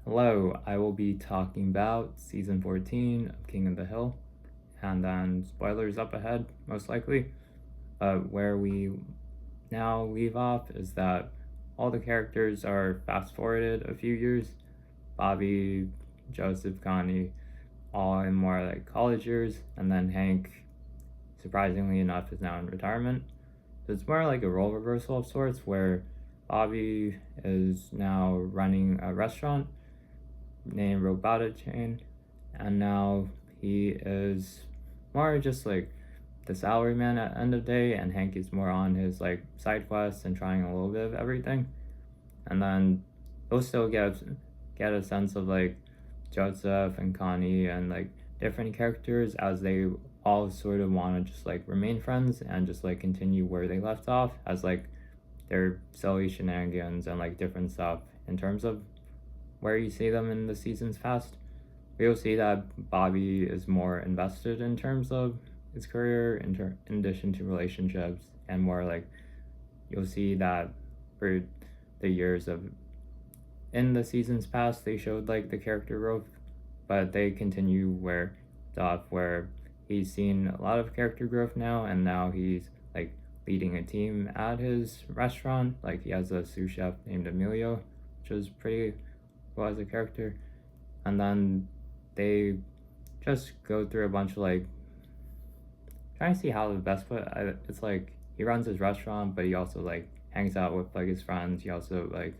Hello, I will be talking about season 14 of King of the Hill, and then spoilers up ahead, most likely. Where we now leave off is that all the characters are fast forwarded a few years. Bobby, Joseph, Connie, all in more like college years, and then Hank, surprisingly enough, is now in retirement. So it's more like a role reversal of sorts, where Bobby is now running a restaurant named Robota Chain, and now he is more just like the salaryman at end of day, and Hank is more on his like side quests and trying a little bit of everything. And then you'll still get a sense of like Joseph and Connie and like different characters as they all sort of want to just like remain friends and just like continue where they left off as like their silly shenanigans and like different stuff in terms of where you see them in the seasons past. We'll see that Bobby is more invested in terms of his career in addition to relationships, and more like you'll see that for the years of in the seasons past they showed like the character growth, but they continue where stuff where he's seen a lot of character growth now, and now he's like leading a team at his restaurant. Like he has a sous chef named Emilio, which is pretty cool as a character. And then they just go through a bunch of like trying to see how the best way. It's like he runs his restaurant, but he also like hangs out with like his friends. He also like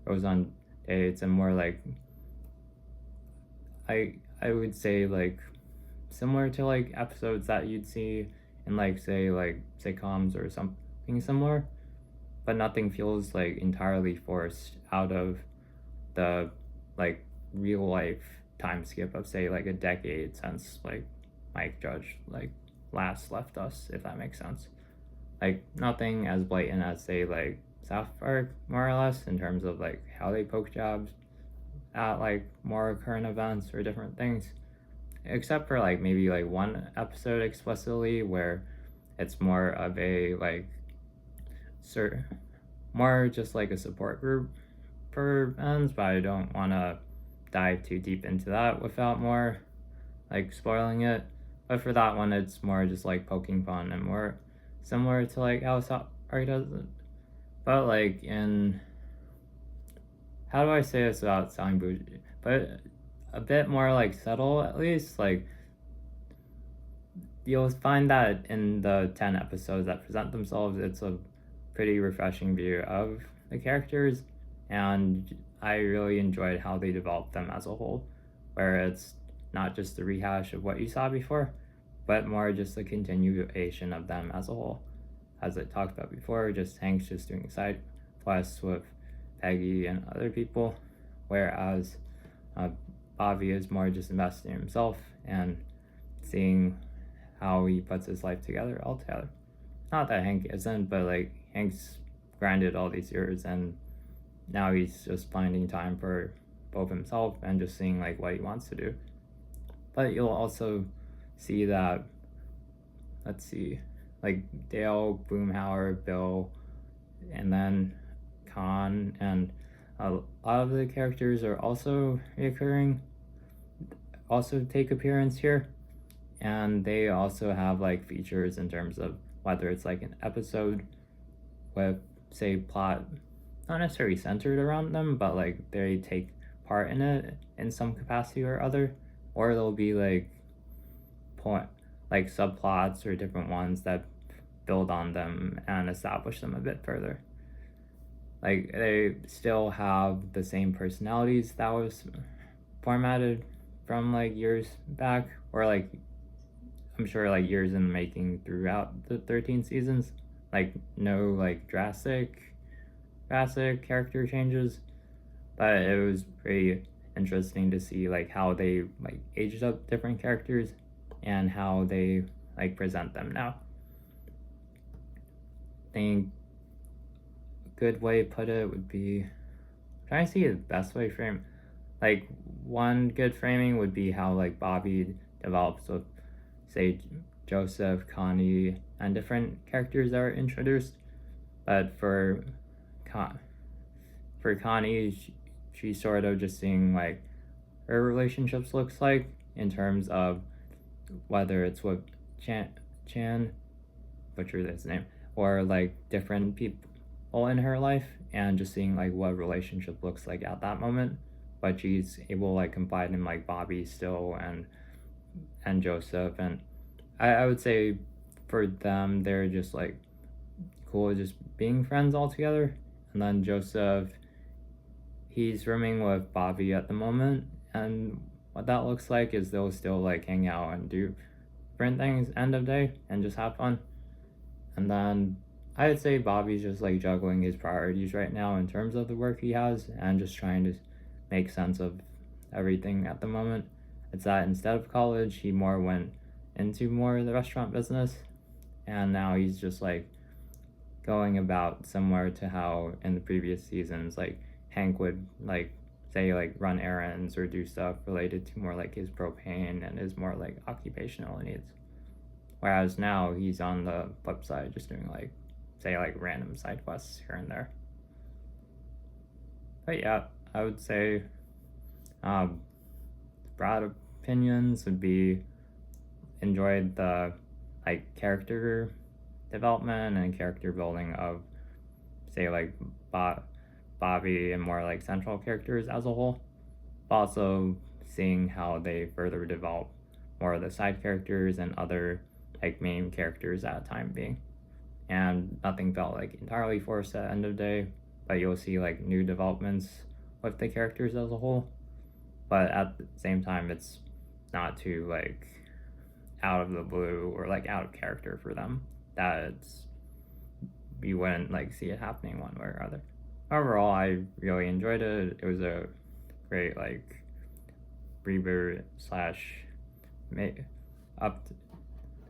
goes on dates, and more like I would say like similar to like episodes that you'd see in like say like sitcoms or something similar, but nothing feels like entirely forced out of the like real life time skip of say like a decade since like Mike Judge like last left us, if that makes sense. Like nothing as blatant as say like South Park, more or less, in terms of like how they poke jobs at like more current events or different things. Except for like maybe like one episode explicitly where it's more of a like more just like a support group for ends, but I don't want to dive too deep into that without more like spoiling it. But for that one, it's more just like poking fun and more similar to like how South Park does it. But like in how do I say this without sounding bougie? But a bit more like subtle at least. Like you'll find that in the 10 episodes that present themselves, it's a pretty refreshing view of the characters, and I really enjoyed how they developed them as a whole, where it's not just a rehash of what you saw before, but more just a continuation of them as a whole. As I talked about before, just Hank's just doing side quests with Peggy and other people, whereas uh, Bobby is more just investing in himself and seeing how he puts his life together altogether. Not that Hank isn't, but like Hank's grinded all these years, and now he's just finding time for both himself and just seeing like what he wants to do. But you'll also see that, let's see, like Dale, Boomhauer, Bill, and then Khan, and a lot of the characters are also reoccurring, also take appearance here, and they also have like features in terms of whether it's like an episode with say plot not necessarily centered around them, but like they take part in it in some capacity or other, or there'll be like point like subplots or different ones that build on them and establish them a bit further. Like they still have the same personalities that was formatted from like years back, or like I'm sure like years in the making throughout the 13 seasons. Like no like drastic character changes, but it was pretty interesting to see like how they like aged up different characters and how they like present them now. I think a good way to put it would be trying to see the best way to frame. Like one good framing would be how like Bobby develops with say Joseph, Connie, and different characters that are introduced. But for Connie, she's sort of just seeing like her relationships looks like in terms of whether it's with Chan, butchered his name, or like different people in her life, and just seeing like what relationship looks like at that moment. But she's able to like confide in like Bobby still and Joseph, and I would say for them they're just like cool just being friends all together. And then Joseph, he's rooming with Bobby at the moment, and what that looks like is they'll still like hang out and do different things end of day and just have fun. And then I'd say Bobby's just like juggling his priorities right now in terms of the work he has and just trying to make sense of everything at the moment. It's that instead of college, he more went into more of the restaurant business, and now he's just like going about similar to how in the previous seasons, like Hank would like say like run errands or do stuff related to more like his propane and his more like occupational needs. Whereas now he's on the flip side, just doing like say like random side quests here and there. But yeah, I would say broad opinions would be enjoyed the like character development and character building of say like Bobby and more like central characters as a whole. Also seeing how they further develop more of the side characters and other like main characters at a time being. And nothing felt like entirely forced at the end of the day, but you'll see like new developments with the characters as a whole. But at the same time, it's not too like out of the blue or like out of character for them that it's you wouldn't like see it happening one way or other. Overall, I really enjoyed it. It was a great like reboot slash make up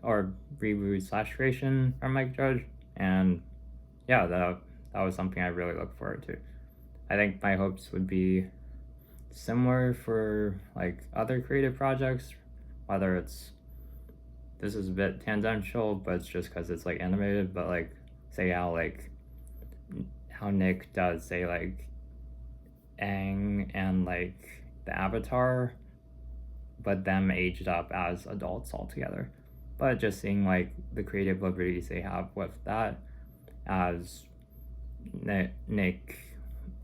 or reboot slash creation from Mike Judge, and yeah, that was something I really look forward to. I think my hopes would be similar for like other creative projects, whether it's this is a bit tangential, but it's just because it's like animated, but like say how Nick does say like Aang and like the Avatar, but them aged up as adults altogether. But just seeing like the creative liberties they have with that as Nick,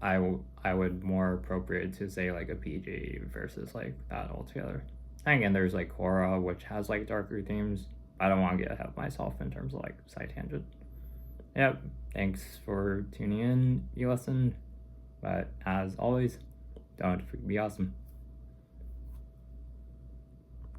I would more appropriate to say like a PG versus like that altogether. And again, there's like Korra, which has like darker themes. I don't want to get ahead of myself in terms of like side tangent. Yep, thanks for tuning in, you listen. But as always, don't be awesome.